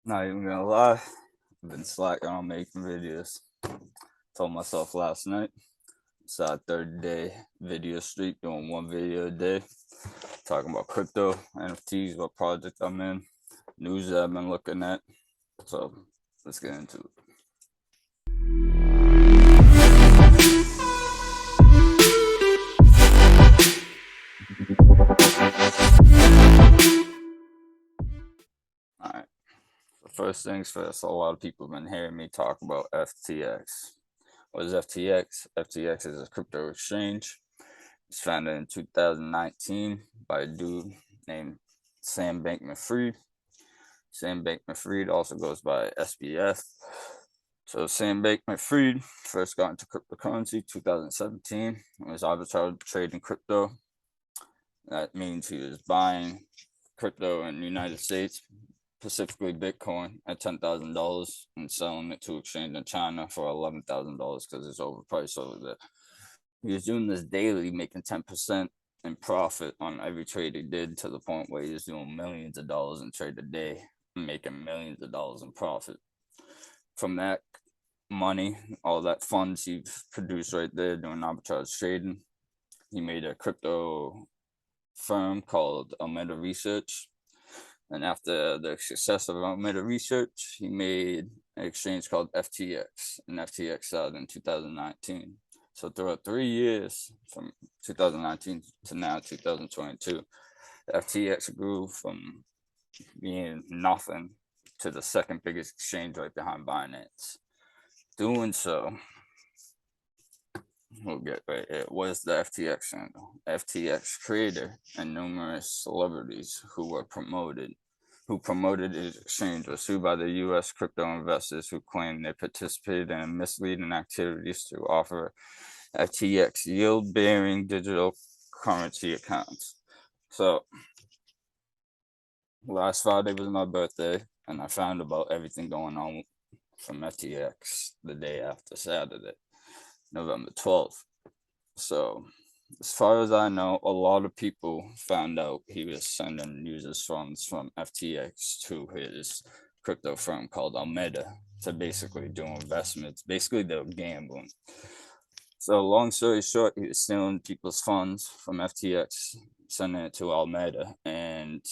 Not even gonna lie, I've been slacking on making videos. Told myself last night, it's our 30-day video streak, doing one video a day, talking about crypto, NFTs, what project I'm in, news that I've been looking at. So let's get into it. All right. So first things first, a lot of people have been hearing me talk about FTX. What is FTX? FTX is a crypto exchange. It's founded in 2019 by a dude named Sam Bankman-Fried. Sam Bankman-Fried also goes by SBF. So Sam Bankman-Fried first got into cryptocurrency 2017. It was arbitrage trading crypto. That means he was buying crypto in the United States, specifically Bitcoin, at $10,000 and selling it to exchange in China for $11,000 because it's overpriced over there. He was doing this daily, making 10% in profit on every trade he did, to the point where he was doing millions of dollars in trade a day, making millions of dollars in profit. From that money, all that funds he produced right there doing arbitrage trading, he made a crypto firm called Alameda Research. And after the success of Alameda Research, he made an exchange called FTX, and FTX started in 2019. So throughout 3 years, from 2019 to now 2022, FTX grew from being nothing to the second biggest exchange right behind Binance. Doing so, we'll get right here. What is the FTX handle? FTX creator and numerous celebrities who promoted his exchange were sued by the U.S. crypto investors who claimed they participated in misleading activities to offer FTX yield-bearing digital currency accounts. So last Friday was my birthday, and I found about everything going on from FTX the day after Saturday, November 12th. So, as far as I know, a lot of people found out he was sending users funds from FTX to his crypto firm called Alameda to basically do investments. Basically, they're gambling. So, long story short, he was stealing people's funds from FTX, sending it to Alameda, and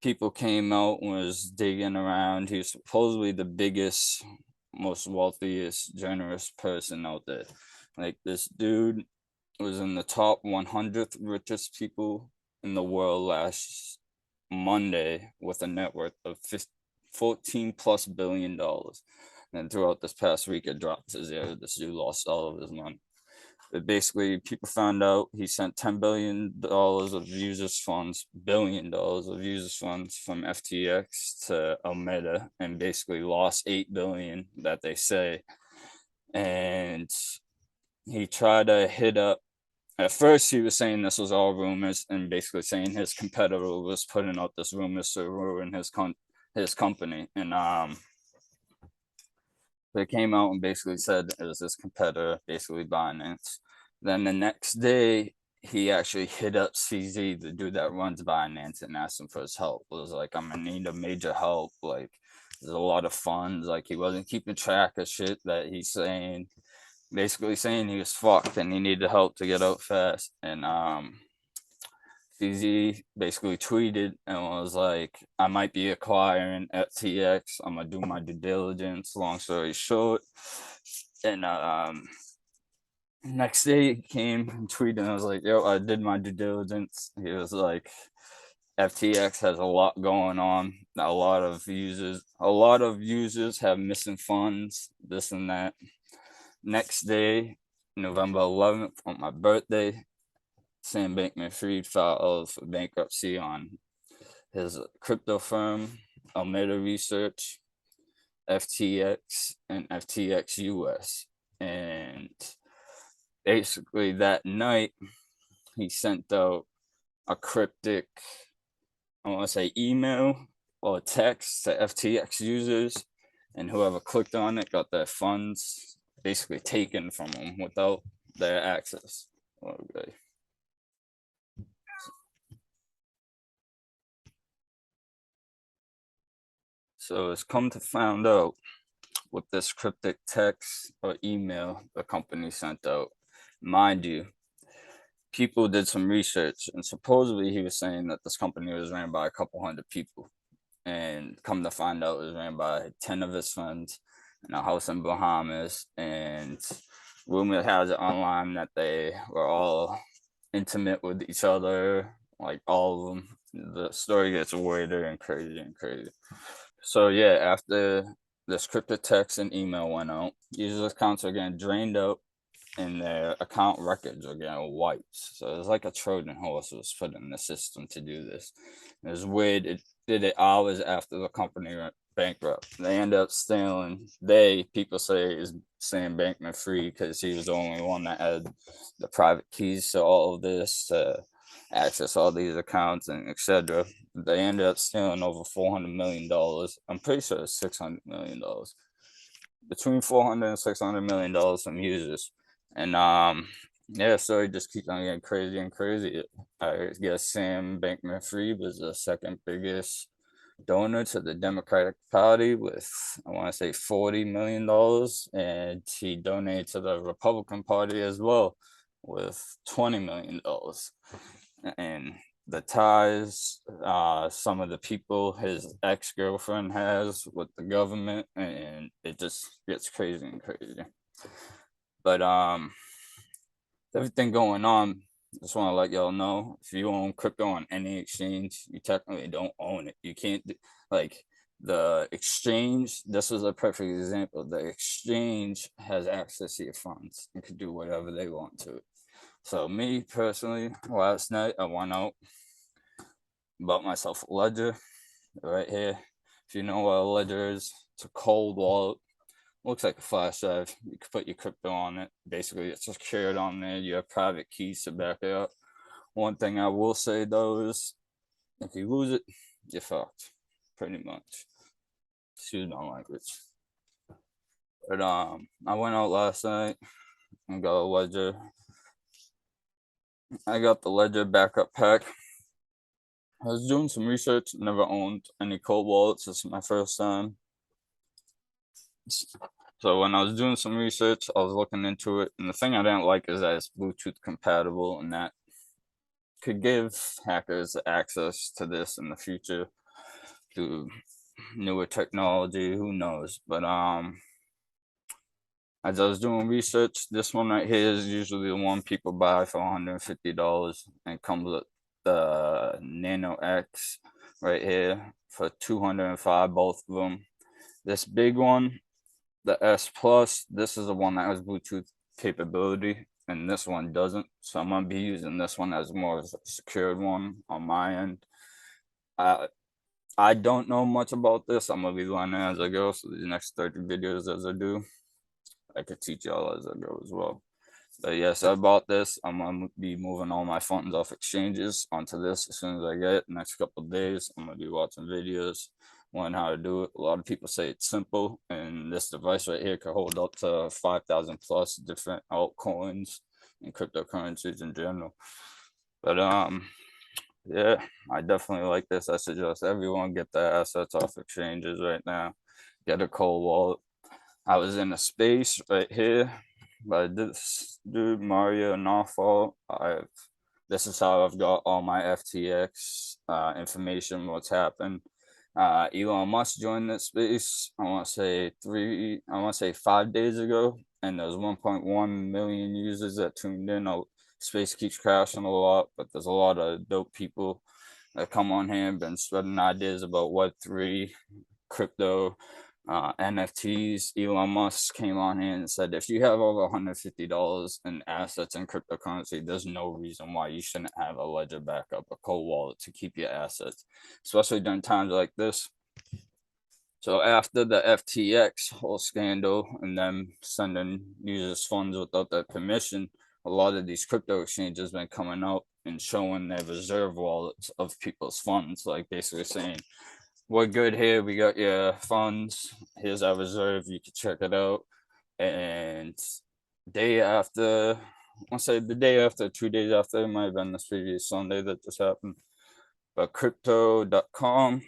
people came out and was digging around. He was supposedly the biggest, most wealthiest, generous person out there. Like, this dude was in the top 100th richest people in the world last Monday with a net worth of 14 plus $billion. And throughout this past week, it dropped to zero. This dude lost all of his money. But basically, people found out he sent $10 billion of users' funds, $1 billion of users' funds from FTX to Alameda, and basically lost $8 billion that they say. And he tried to hit up. At first, he was saying this was all rumors, and basically saying his competitor was putting out this rumors to ruin his company. And they came out and basically said it was his competitor, basically Binance. Then the next day, he actually hit up CZ, the dude that runs Binance, and asked him for his help. It was like, I'm gonna need a major help. Like, there's a lot of funds. Like, he wasn't keeping track of shit that he's saying, basically saying he was fucked and he needed help to get out fast. And CZ basically tweeted and was like, I might be acquiring FTX. I'm gonna do my due diligence. Long story short. And next day he came and tweeted and I was like, yo, I did my due diligence. He was like, FTX has a lot going on. A lot of users have missing funds, this and that. Next day, November 11th, on my birthday, Sam Bankman-Fried filed for bankruptcy on his crypto firm, Alameda Research, FTX, and FTX US. And basically that night, he sent out a cryptic, I want to say, email or text to FTX users, and whoever clicked on it got their funds basically taken from them without their access. Okay. So it's come to find out with this cryptic text or email the company sent out. Mind you, people did some research, and supposedly he was saying that this company was ran by a couple hundred people. And come to find out, it was ran by 10 of his friends in a house in Bahamas. And rumor has it online that they were all intimate with each other, like all of them. The story gets weirder and crazy and crazy. So yeah, after this cryptic text and email went out, users' accounts are getting drained out and their account records are getting wiped. So it's like a Trojan horse was put in the system to do this. It was weird. It did it hours after the company went bankrupt. They end up stealing. People say, is saying Bankman Free because he was the only one that had the private keys to all of this to access all these accounts and etc. They ended up stealing over $400 million. I'm pretty sure it's $600 million, between 400 and $600 million from users. And yeah, so it just keeps on getting crazy and crazy. I guess Sam Bankman Fried was the second biggest donor to the Democratic Party with, I want to say, $40 million, and he donated to the Republican Party as well with $20 million. And the ties some of the people his ex-girlfriend has with the government, and it just gets crazy and crazy. But everything going on, just want to let y'all know, if you own crypto on any exchange, you technically don't own it. You can't like the exchange. This is a perfect example. The exchange has access to your funds and can do whatever they want to it. So me personally, last night I went out, bought myself a ledger right here. If you know what a ledger is, it's a cold wallet. Looks like a flash drive. You can put your crypto on it. Basically, it's secured on there. You have private keys to back it up. One thing I will say though is, if you lose it, you're fucked. Pretty much. Excuse my language. But I went out last night and got a ledger. I got the ledger backup pack. I was doing some research. Never owned any cold wallets. This is my first time. So when I was doing some research, I was looking into it, and the thing I didn't like is that it's Bluetooth compatible, and that could give hackers access to this in the future through newer technology. Who knows? But as I was doing research, this one right here is usually the one people buy for $150, and comes with the Nano X right here for 205, both of them. This big one, the S Plus, this is the one that has Bluetooth capability, and this one doesn't. So I'm gonna be using this one as more of a secured one on my end. I don't know much about this. I'm gonna be learning as I go. So the next 30 videos as I do, I could teach y'all as I go as well. But yes, I bought this. I'm gonna be moving all my funds off exchanges onto this as soon as I get it. Next couple of days, I'm gonna be watching videos, learn how to do it. A lot of people say it's simple, and this device right here could hold up to 5,000 plus different altcoins and cryptocurrencies in general. But yeah, I definitely like this. I suggest everyone get their assets off exchanges right now. Get a cold wallet. I was in a space right here by this dude, Mario Nawfal. This is how I've got all my FTX information, what's happened. Elon Musk joined this space, I want to say 5 days ago, and there's 1.1 million users that tuned in. Space keeps crashing a lot, but there's a lot of dope people that come on here and been spreading ideas about Web3, crypto, NFTs. Elon Musk came on here and said, if you have over $150 in assets in cryptocurrency, there's no reason why you shouldn't have a ledger backup, a cold wallet to keep your assets, especially during times like this. So after the FTX whole scandal and them sending users funds without their permission, a lot of these crypto exchanges been coming out and showing their reserve wallets of people's funds, like basically saying, we're good here. We got your funds. Here's our reserve. You can check it out. And day after, I'll say the day after, 2 days after, it might have been this previous Sunday that this happened. But crypto.com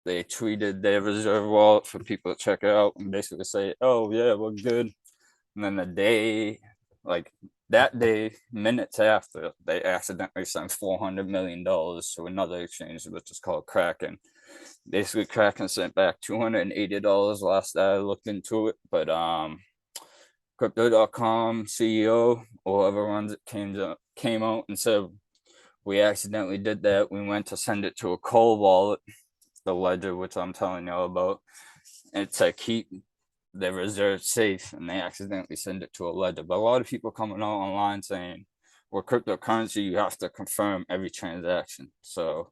they tweeted their reserve wallet for people to check it out and basically say, "Oh yeah, we're good." And then the day, like that day, minutes after, they accidentally sent $400 million to another exchange, which is called Kraken. Basically, Kraken sent back $280 last I looked into it, but Crypto.com CEO or whoever runs it came out and said we accidentally did that. We went to send it to a cold wallet, the ledger, which I'm telling you about. And it's to keep the reserve safe, and they accidentally send it to a ledger. But a lot of people coming out online saying, "Well, cryptocurrency, you have to confirm every transaction." So,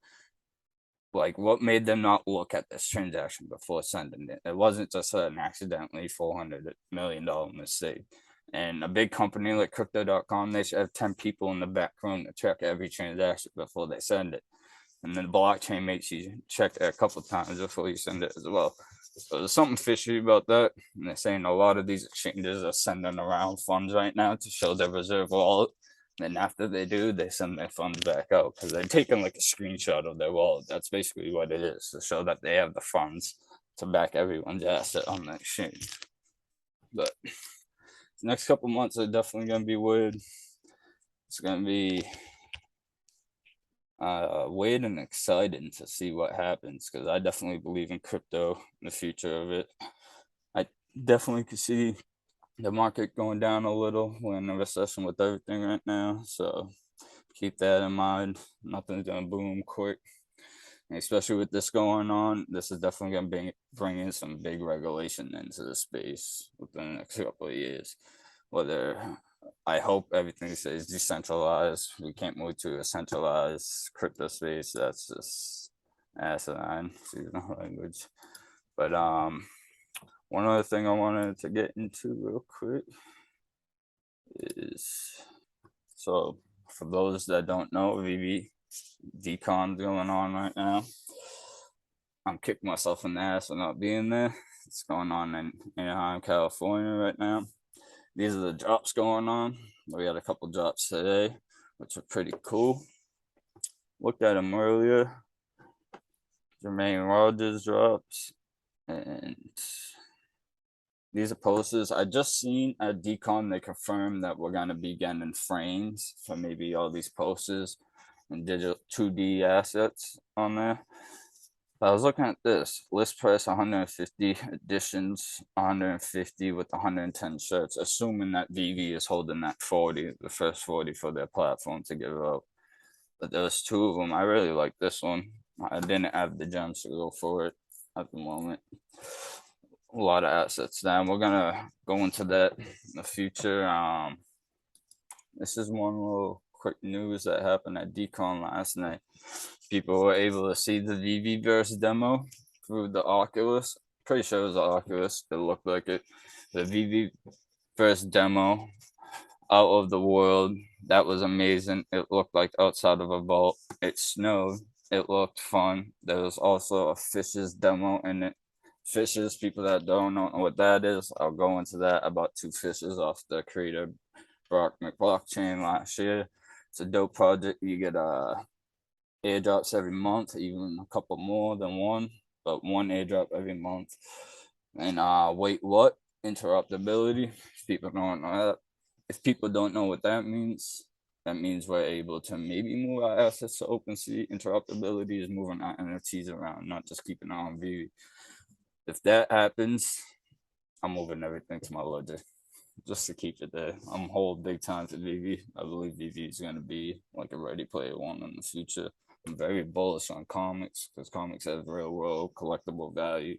like, what made them not look at this transaction before sending it? It wasn't just an accidentally $400 million mistake. And a big company like Crypto.com, they should have 10 people in the back room to check every transaction before they send it. And then the blockchain makes you check it a couple times before you send it as well. So there's something fishy about that. And they're saying a lot of these exchanges are sending around funds right now to show their reserve wallet. And after they do, they send their funds back out because they're taking like a screenshot of their wallet. That's basically what it is, to show that they have the funds to back everyone's asset on the exchange. But the next couple months are definitely going to be weird. It's going to be weird and exciting to see what happens because I definitely believe in crypto, the future of it. I definitely could see the market going down a little. We're in a recession with everything right now, so keep that in mind. Nothing's gonna boom quick, and especially with this going on. This is definitely gonna bring in some big regulation into the space within the next couple of years. Whether I hope everything stays decentralized. We can't move to a centralized crypto space. That's just asinine, excuse my language. But one other thing I wanted to get into real quick is, so for those that don't know, VeVe Dcon going on right now. I'm kicking myself in the ass for not being there. It's going on in Anaheim, California right now. These are the drops going on. We had a couple drops today, which are pretty cool. Looked at them earlier. Jermaine Rogers drops, and these are posters. I just seen at Dcon they confirmed that we're gonna be getting frames for maybe all these posters and digital 2D assets on there. But I was looking at this list price 150, editions 150 with 110 shirts, assuming that VeVe is holding that 40, the first 40 for their platform to give out. But there's two of them. I really like this one. I didn't have the gems to go for it at the moment. A lot of assets now. We're gonna go into that in the future. This is one little quick news that happened at Dcon last night. People were able to see the VeVeVerse demo through the Oculus. Pretty sure it was the Oculus. It looked like it. The VeVeVerse demo out of the world. That was amazing. It looked like outside of a vault. It snowed. It looked fun. There was also a fishes demo in it. Fishes, people that don't know what that is, I'll go into that. About two fishes off the creator Brock McBlockchain last year. It's a dope project. You get airdrops every month, even a couple more than one, but one airdrop every month. And wait, what? Interruptibility. People don't know that. If people don't know what that means we're able to maybe move our assets to OpenSea. Interruptibility is moving our NFTs around, not just keeping it on VeVe. If that happens, I'm moving everything to my ledger just to keep it there. I'm holding big time to VeVe. I believe VeVe is going to be like a Ready Player One in the future. I'm very bullish on comics because comics have real world collectible value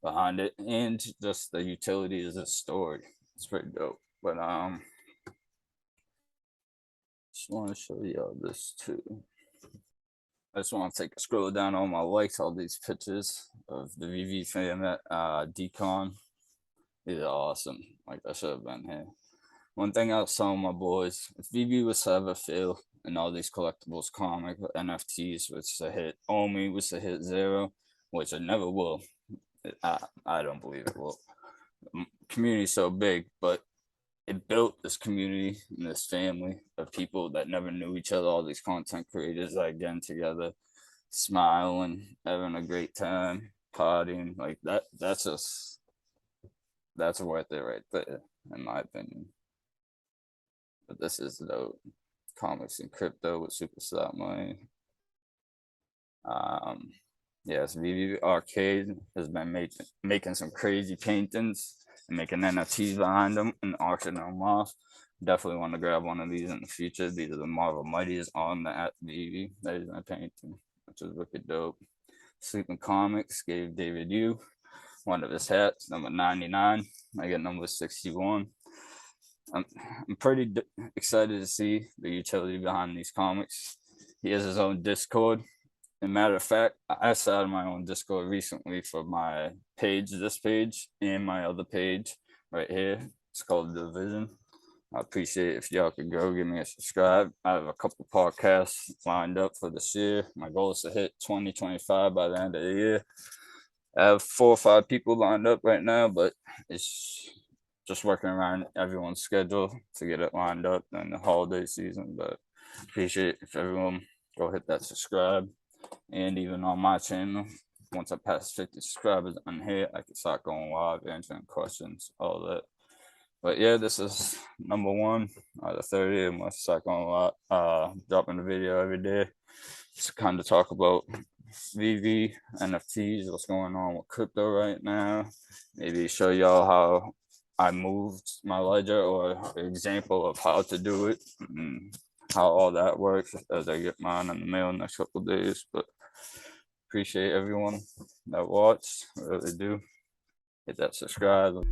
behind it, and just the utility is a story. It's pretty dope. But just want to show y'all this too. I just want to take a scroll down on my likes, all these pictures of the VeVe fan at Dcon. These are awesome. Like, I should have been here. One thing I was telling my boys, if VeVe was to ever fail and all these collectibles, comic, NFTs was to hit Omi, was to hit zero, which it never will. I don't believe it will. The community's so big, but it built this community and this family of people that never knew each other, all these content creators that getting together smiling, having a great time, partying. Like that's worth it right there, in my opinion. But this is the comics and crypto with super slot money. Um, yes, VeVe Arcade has been making some crazy paintings and making NFTs behind them and auctioning them off. Definitely want to grab one of these in the future. These are the Marvel Mighties on the at VeVe. That is my painting, which is wicked dope. Sleeping Comics gave David Yu one of his hats, number 99. I get number 61. I'm, I'm pretty excited to see the utility behind these comics. He has his own Discord. As a matter of fact, I started my own Discord recently for my page, this page, and my other page right here. It's called The Vision. I appreciate if y'all could go give me a subscribe. I have a couple podcasts lined up for this year. My goal is to hit 2025 by the end of the year. I have 4 or 5 people lined up right now, but it's just working around everyone's schedule to get it lined up in the holiday season. But appreciate if everyone go hit that subscribe. And even on my channel, once I pass 50 subscribers on here, I can start going live, answering questions, all that. But yeah, this is number 1 out of 30. I'm gonna start going live, dropping a video every day. Just kind of talk about VeVe, NFTs, what's going on with crypto right now. Maybe show y'all how I moved my ledger or an example of how to do it and how all that works as I get mine in the mail in the next couple of days. But appreciate everyone that watched. I really do. Hit that subscribe.